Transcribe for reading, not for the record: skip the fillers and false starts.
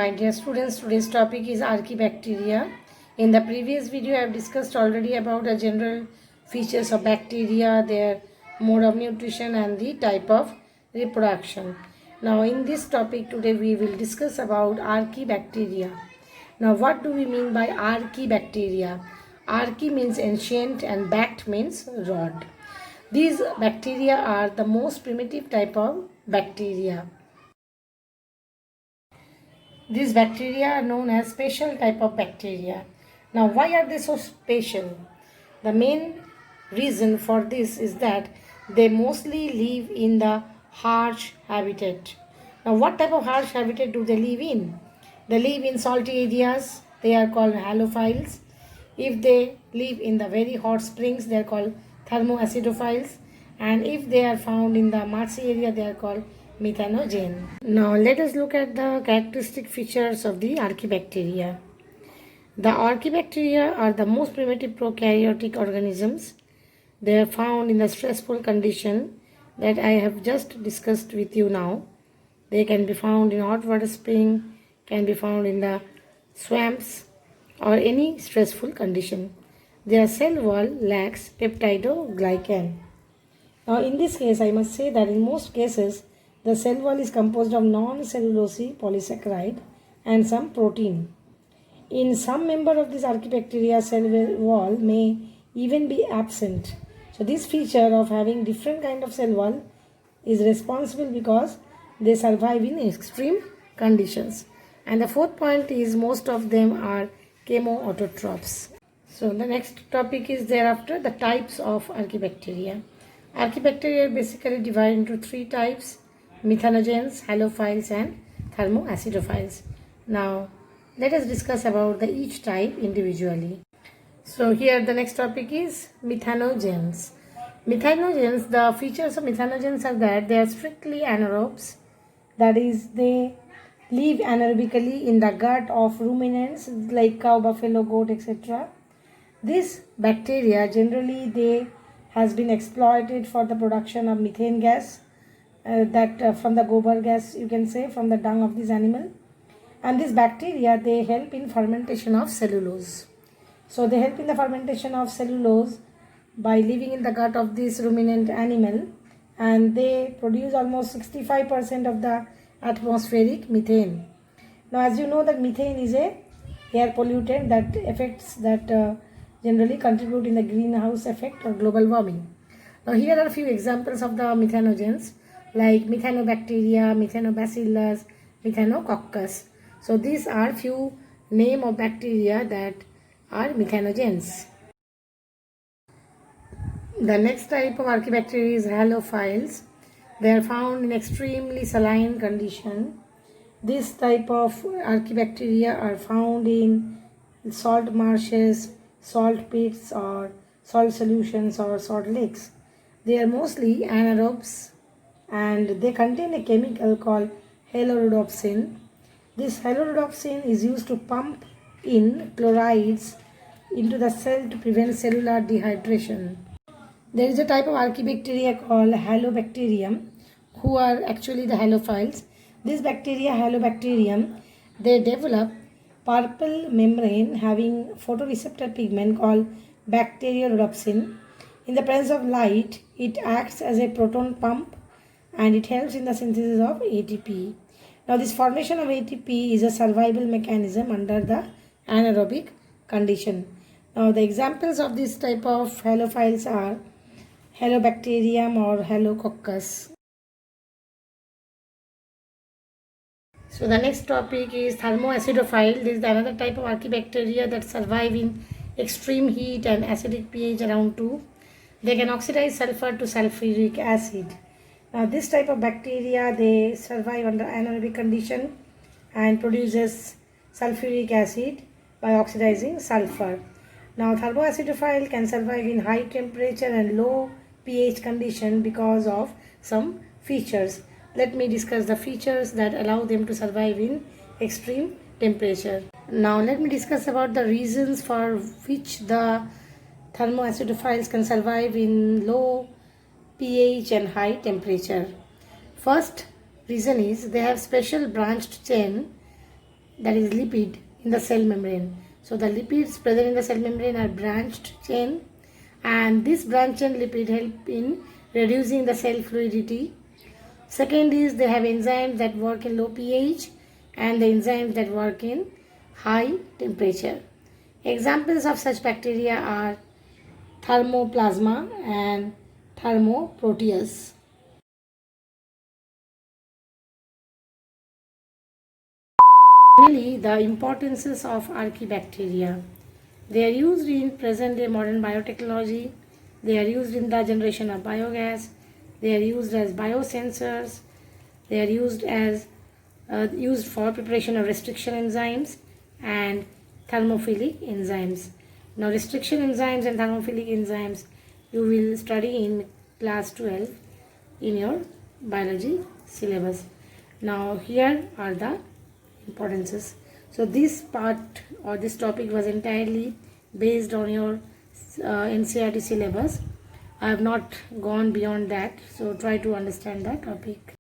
my dear students, today's topic is Archaebacteria. In the previous video, I have discussed already about the general features of bacteria, their mode of nutrition and the type of reproduction. Now in this topic today we will discuss about Archaebacteria. Now what do we mean by Archaebacteria? Archae means ancient and bact means rod. These bacteria are the most primitive type of bacteria. These bacteria are known as special type of bacteria. Now why are they so special? The main reason for this is that they mostly live in the harsh habitat. Now what type of harsh habitat do they live in? They live in salty areas. They are called halophiles. If they live in the very hot springs, they are called thermoacidophiles. And if they are found in the marshy area, they are called methanogen. Now let us look at the characteristic features of the Archaebacteria. The Archaebacteria are the most primitive prokaryotic organisms. They are found in the stressful condition that I have just discussed with you now. They can be found in hot water spring, can be found in the swamps or any stressful condition. Their cell wall lacks peptidoglycan. Now in this case I must say that in most cases the cell wall is composed of non-cellulose polysaccharide and some protein. In some member of this Archaebacteria, cell wall may even be absent. So this feature of having different kind of cell wall is responsible because they survive in extreme conditions. And the fourth point is most of them are chemoautotrophs. So the next topic is thereafter the types of Archaebacteria. Archaebacteria are basically divided into three types: methanogens, halophiles and thermoacidophiles. Now let us discuss about each type individually. So here the next topic is methanogens. Methanogens, the features of methanogens are that they are strictly anaerobes, that is they live anaerobically in the gut of ruminants like cow, buffalo, goat, etc. This bacteria generally they has been exploited for the production of methane gas, from the gobar gas, you can say, from the dung of this animal. And these bacteria they help in fermentation of cellulose. So they help in the fermentation of cellulose by living in the gut of this ruminant animal, and they produce almost 65% of the atmospheric methane. Now as you know that methane is a air pollutant that affects generally contribute in the greenhouse effect or global warming. Now here are a few examples of the methanogens like methanobacteria, methanobacillus, methanococcus. So these are few name of bacteria that are methanogens. The next type of Archaebacteria is halophiles. They are found in extremely saline condition. This type of Archaebacteria are found in salt marshes, salt pits or salt solutions or salt lakes. They are mostly anaerobes and they contain a chemical called halorhodopsin. This halorhodopsin is used to pump in chlorides into the cell to prevent cellular dehydration. There is a type of Archaebacteria called Halobacterium, who are actually the halophiles. This bacteria, Halobacterium, they develop purple membrane having photoreceptor pigment called bacteriorhodopsin. In the presence of light, it acts as a proton pump and it helps in the synthesis of ATP. Now this formation of ATP is a survival mechanism under the anaerobic condition. Now the examples of this type of halophiles are Halobacterium or Halococcus. So the next topic is thermoacidophile. This is another type of Archaebacteria that survive in extreme heat and acidic pH around 2. They can oxidize sulfur to sulfuric acid. Now this type of bacteria they survive under anaerobic condition and produces sulfuric acid by oxidizing sulfur. Now thermoacidophile can survive in high temperature and low pH condition because of some features. Let me discuss the features that allow them to survive in extreme temperature. Now let me discuss about the reasons for which the thermoacidophiles can survive in low pH and high temperature. First reason is they have special branched chain that is lipid in the cell membrane. So the lipids present in the cell membrane are branched chain, and this branched chain lipid help in reducing the cell fluidity. Second is they have enzymes that work in low pH and the enzymes that work in high temperature. Examples of such bacteria are thermoplasma and thermoproteus. Finally, the importances of archaebacteria. They are used in present day modern biotechnology. They are used in the generation of biogas. They are used as biosensors. They are used for preparation of restriction enzymes and thermophilic enzymes. Now, restriction enzymes and thermophilic enzymes you will study in class 12 in your biology syllabus. Now, here are the importances. So this part or this topic was entirely based on your NCERT syllabus. I have not gone beyond that, so try to understand the topic.